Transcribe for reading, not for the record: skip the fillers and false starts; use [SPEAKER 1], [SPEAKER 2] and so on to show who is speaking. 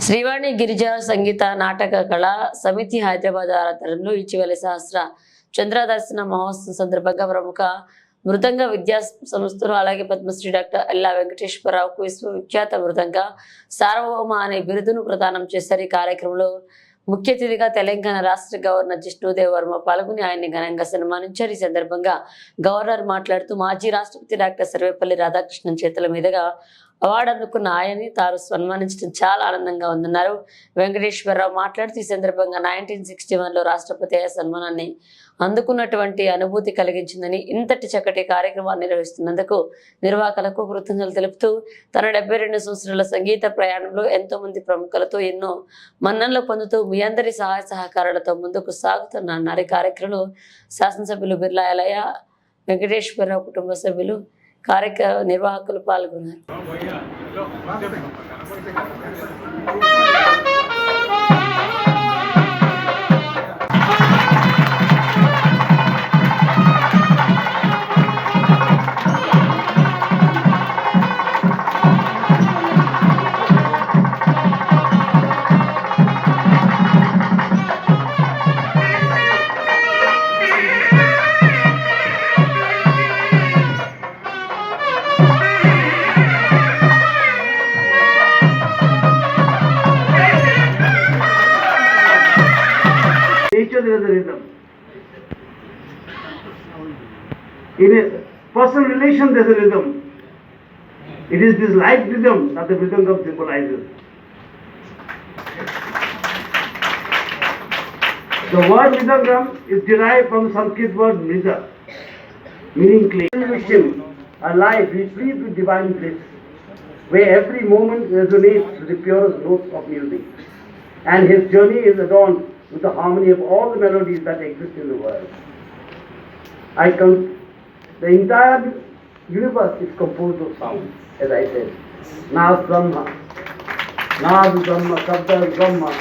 [SPEAKER 1] శ్రీవాణి గిరిజా సంగీత నాటక కళా సమితి హైదరాబాద్ ఆధ్వర్యంలో ఇటీవలి సహస్ర చంద్రదర్శన మహోత్సవం సందర్భంగా ప్రముఖ మృదంగ విద్యా సంస్థలు అలాగే పద్మశ్రీ డాక్టర్ ఎల్లా వెంకటేశ్వరరావుకు విశ్వవిఖ్యాత మృదంగ సార్వభౌమ అనే బిరుదును ప్రదానం చేశారు. ఈ కార్యక్రమంలో ముఖ్య అతిథిగా తెలంగాణ రాష్ట్ర గవర్నర్ జిష్ణుదేవ్ వర్మ పాల్గొని ఆయన్ని ఘనంగా సన్మానించారు. ఈ సందర్భంగా గవర్నర్ మాట్లాడుతూ మాజీ రాష్ట్రపతి డాక్టర్ సర్వేపల్లి రాధాకృష్ణన్ చేతుల మీదుగా అవార్డు అందుకున్న ఆయన్ని తాను సన్మానించడం చాలా ఆనందంగా ఉందన్నారు. వెంకటేశ్వరరావు మాట్లాడుతూ ఈ సందర్భంగా 1961లో రాష్ట్రపతి సన్మానాన్ని అందుకున్నటువంటి అనుభూతి కలిగించిందని, ఇంతటి చక్కటి కార్యక్రమాన్ని నిర్వహిస్తున్నందుకు నిర్వాహకులకు కృతజ్ఞతలు తెలుపుతూ తన 72 సంవత్సరాల సంగీత ప్రయాణంలో ఎంతో మంది ప్రముఖులతో ఎన్నో మన్ననలు పొందుతూ మీ అందరి సహాయ సహకారాలతో ముందుకు సాగుతున్నారు. ఈ కార్యక్రమంలో శాసనసభ్యులు బిర్లా ఎలయ్య, వెంకటేశ్వరరావు కుటుంబ సభ్యులు, కార్యక్రమ నిర్వాహకులు పాల్గొన్నారు.
[SPEAKER 2] Nature there is a rhythm. In a personal relation there is a rhythm. It is this life rhythm that the Mridangam symbolizes. The word Mridangam is derived from the Sanskrit word Mrida, meaning clay. Mission, a life replete with divine bliss, where every moment resonates with the purest notes of music, and his journey is adorned with the harmony of all the melodies that exist in the world. The entire universe is composed of sound, as I said. Nas Brahma, Nas Brahma, Sabda Brahma,